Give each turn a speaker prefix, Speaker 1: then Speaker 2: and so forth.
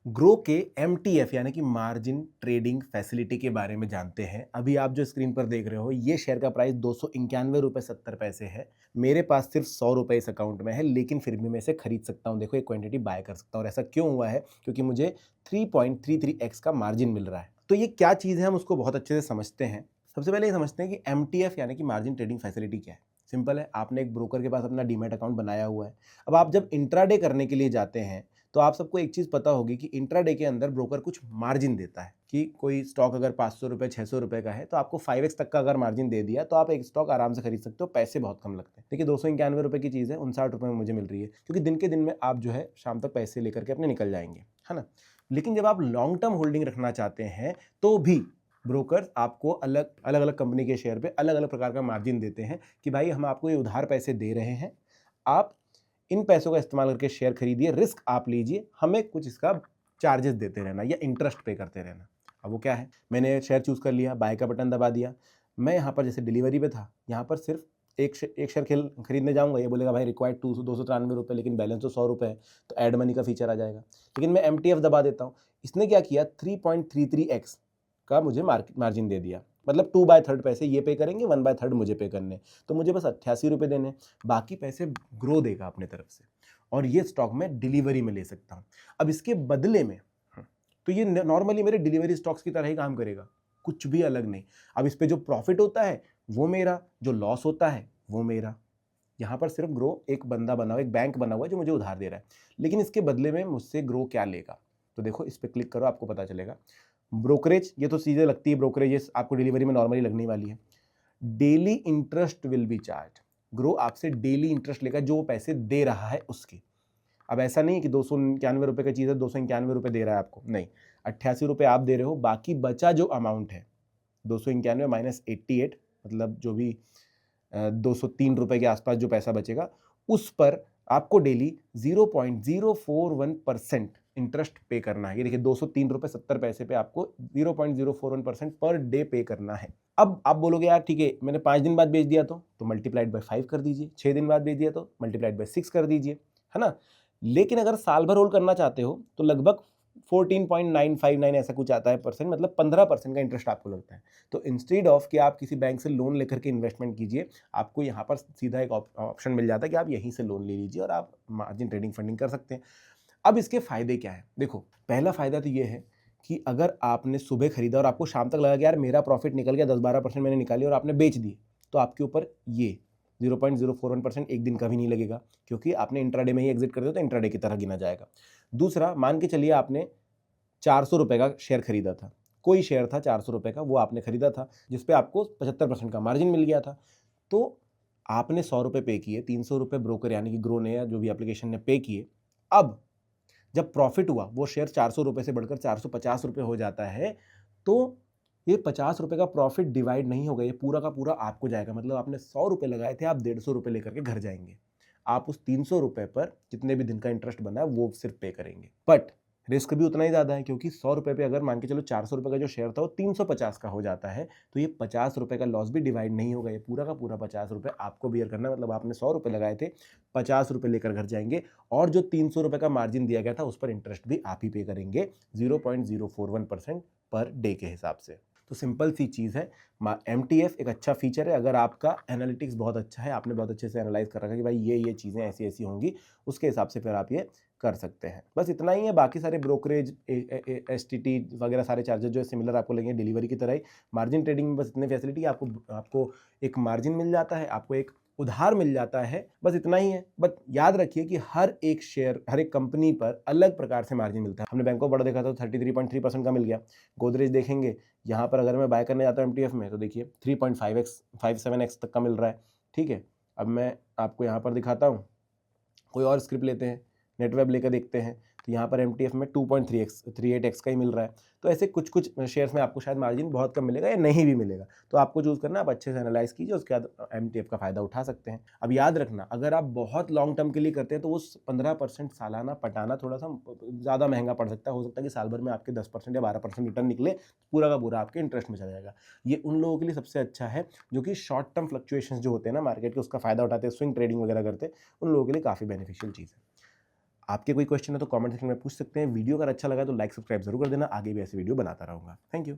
Speaker 1: Grow के MTF यानी कि मार्जिन ट्रेडिंग फैसिलिटी के बारे में जानते हैं। अभी आप जो स्क्रीन पर देख रहे हो ये शेयर का प्राइस 291.70 रुपये है। मेरे पास सिर्फ 100 रुपये इस अकाउंट में है, लेकिन फिर भी मैं इसे खरीद सकता हूँ। देखो, एक क्वांटिटी बाय कर सकता हूँ। और ऐसा क्यों हुआ है? क्योंकि मुझे 3.33x का मार्जिन मिल रहा है। तो ये क्या चीज़ है, हम उसको बहुत अच्छे से समझते हैं। सबसे पहले ये समझते हैं कि MTF यानी कि मार्जिन ट्रेडिंग फैसिलिटी क्या है। सिंपल है, आपने एक ब्रोकर के पास अपना डीमैट अकाउंट बनाया हुआ है। अब आप जब इंट्राडे करने के लिए जाते हैं तो आप सबको एक चीज़ पता होगी कि इंट्राडे के अंदर ब्रोकर कुछ मार्जिन देता है कि कोई स्टॉक अगर 500 रुपये 600 रुपये का है तो आपको 5x तक का अगर मार्जिन दे दिया तो आप एक स्टॉक आराम से खरीद सकते हो। पैसे बहुत कम लगते हैं। देखिए, 291 रुपये की चीज़ है 59 रुपये में मुझे मिल रही है, क्योंकि दिन के दिन में आप जो है शाम तक पैसे लेकर के अपने निकल जाएंगे, है ना। लेकिन जब आप लॉन्ग टर्म होल्डिंग रखना चाहते हैं तो भी ब्रोकर्स आपको अलग अलग कंपनी के शेयर पे अलग अलग प्रकार का मार्जिन देते हैं कि भाई हम आपको ये उधार पैसे दे रहे हैं, आप इन पैसों का इस्तेमाल करके शेयर खरीदिए, रिस्क आप लीजिए, हमें कुछ इसका चार्जेस देते रहना या इंटरेस्ट पे करते रहना। अब वो क्या है, मैंने शेयर चूज कर लिया, बाय का बटन दबा दिया। मैं यहाँ पर जैसे डिलीवरी पे था, यहाँ पर सिर्फ एक शेयर खरीदने जाऊंगा, ये बोलेगा भाई रिक्वायर्ड 293 रुपये, लेकिन बैलेंस तो 100 रुपये है, तो ऐड मनी का फीचर आ जाएगा। लेकिन मैं MTF दबा देता हूँ। इसने क्या किया, 3.33x का मुझे मार्जिन दे दिया। मतलब 2/3 पैसे ये पे करेंगे, 1/3 मुझे पे करने। तो मुझे बस 88 रुपये देने, बाकी पैसे ग्रो देगा अपने तरफ से, और ये स्टॉक मैं डिलीवरी में ले सकता हूँ। अब इसके बदले में तो ये नॉर्मली मेरे डिलीवरी स्टॉक्स की तरह ही काम करेगा, कुछ भी अलग नहीं। अब इस पे जो प्रॉफिट होता है वो मेरा, जो लॉस होता है वो मेरा। यहाँ पर सिर्फ ग्रो एक बंदा बना हुआ, एक बैंक बना हुआ है जो मुझे उधार दे रहा है। लेकिन इसके बदले में मुझसे ग्रो क्या लेगा? तो देखो, इस पर क्लिक करो, आपको पता चलेगा। ब्रोकरेज, ये तो चीजें लगती है ब्रोकरेज, ये आपको डिलीवरी में नॉर्मली लगने वाली है। Daily interest will be charge. Grow आपसे डेली इंटरेस्ट लेगा जो वो पैसे दे रहा है उसके। अब ऐसा नहीं कि 291 रुपये की चीज़ है 291 रुपये दे रहा है आपको, नहीं, 88 रुपये आप दे रहे हो, बाकी बचा जो अमाउंट है 291 माइनस 88, मतलब जो भी 203 रुपये के आसपास जो पैसा बचेगा, उस पर आपको डेली 0.041% इंटरेस्ट पे करना है। ये देखिए, 203 रुपये 70 पैसे पे आपको 0.041% पर डे पे करना है। अब आप बोलोगे यार ठीक है, मैंने 5 दिन बाद बेच दिया तो मल्टीप्लाइड बाय 5 कर दीजिए, 6 दिन बाद बेच दिया तो मल्टीप्लाइड बाय 6 कर दीजिए, है ना। लेकिन अगर साल भर होल्ड करना चाहते हो तो लगभग 14.959 ऐसा कुछ आता है परसेंट, मतलब 15% का इंटरेस्ट आपको लगता है। तो इंस्टेड ऑफ कि आप किसी बैंक से लोन लेकर के इन्वेस्टमेंट कीजिए, आपको यहाँ पर सीधा एक ऑप्शन मिल जाता है कि आप यहीं से लोन ले लीजिए और आप मार्जिन ट्रेडिंग फंडिंग कर सकते हैं। अब इसके फायदे क्या है? देखो, पहला फायदा तो ये है कि अगर आपने सुबह खरीदा और आपको शाम तक लगा कि यार मेरा प्रॉफिट निकल गया, 10-12% मैंने निकाली और आपने बेच दिए, तो आपके ऊपर ये 0.041% एक दिन का भी नहीं लगेगा, क्योंकि आपने इंट्राडे में ही एग्जिट कर दिया तो इंट्राडे की तरह गिना जाएगा। दूसरा, मान के चलिए आपने 400 रुपये का शेयर खरीदा था, कोई शेयर था 400 रुपये का, वो आपने खरीदा था जिसपे आपको 75% का मार्जिन मिल गया था। तो आपने 100 रुपये पे किए, 300 रुपये ब्रोकर यानी कि ग्रो ने या जो भी एप्लीकेशन ने पे किए। अब जब प्रॉफिट हुआ, वो शेयर 400 रुपये से बढ़कर 450 रुपये हो जाता है, तो ये 50 रुपये का प्रॉफिट डिवाइड नहीं होगा, ये पूरा का पूरा आपको जाएगा। मतलब आपने 100 रुपये लगाए थे, आप 150 रुपये लेकर के घर जाएंगे। आप उस 300 रुपये पर जितने भी दिन का इंटरेस्ट बना है वो सिर्फ पे करेंगे। बट रिस्क भी उतना ही ज़्यादा है, क्योंकि 100 रुपये पे अगर मान के चलो 400 रुपये का जो शेयर था वो 350 का हो जाता है, तो ये 50 रुपये का लॉस भी डिवाइड नहीं होगा, ये पूरा का पूरा 50 रुपये आपको बियर करना है। मतलब आपने 100 रुपये लगाए थे, 50 रुपये लेकर घर जाएंगे, और जो 300 रुपये का मार्जिन दिया गया था उस पर इंटरेस्ट भी आप ही पे करेंगे 0.041% पर डे के हिसाब से। तो सिंपल सी चीज़ है। MTF एक अच्छा फीचर है अगर आपका एनालिटिक्स बहुत अच्छा है, आपने बहुत अच्छे से एनालाइज कर रखा है कि भाई ये चीज़ें ऐसी ऐसी होंगी, उसके हिसाब से फिर आप ये कर सकते हैं। बस इतना ही है। बाकी सारे ब्रोकरेज STT वगैरह सारे चार्जेस जो है सिमिलर आपको लगेंगे डिलीवरी की तरह ही। मार्जिन ट्रेडिंग में बस इतनी फैसिलिटी, आपको एक मार्जिन मिल जाता है, आपको एक उधार मिल जाता है, बस इतना ही है। बट याद रखिए कि हर एक शेयर, हर एक कंपनी पर अलग प्रकार से मार्जिन मिलता है। हमने बैंक ऑफ बड़ौदा देखा था 33.3% का मिल गया। गोदरेज देखेंगे, यहाँ पर अगर मैं बाय करने जाता हूँ MTF में तो देखिए 3.57x तक का मिल रहा है। ठीक है, अब मैं आपको यहाँ पर दिखाता हूँ, कोई और स्क्रिप्ट लेते हैं, नेटवेब लेकर देखते हैं, तो यहाँ पर MTF में 2.38x का ही मिल रहा है। तो ऐसे कुछ कुछ शेयर्स में आपको शायद मार्जिन बहुत कम मिलेगा या नहीं भी मिलेगा, तो आपको चूज करना, आप अच्छे से एनालाइज कीजिए, उसके बाद MTF का फायदा उठा सकते हैं। अब याद रखना, अगर आप बहुत लॉन्ग टर्म के लिए करते हैं तो वो 15% सालाना पटाना थोड़ा सा ज़्यादा महंगा पड़ सकता है। हो सकता है कि साल भर में आपके 10% या 12% रिटर्न निकले, पूरा का पूरा आपके इंटरेस्ट में चला जाएगा। ये उन लोगों के लिए सबसे अच्छा है जो कि शॉर्ट टर्म फ्लक्चुएशंस जो होते हैं ना मार्केट के, उसका फायदा उठाते हैं, स्विंग ट्रेडिंग वगैरह करते हैं, उन लोगों के लिए काफ़ी बेनिफिशियल चीज़ है। आपके कोई क्वेश्चन है तो कमेंट सेक्शन में पूछ सकते हैं। वीडियो अगर अच्छा लगा तो लाइक सब्सक्राइब जरूर कर देना, आगे भी ऐसे वीडियो बनाता रहूंगा। Thank you.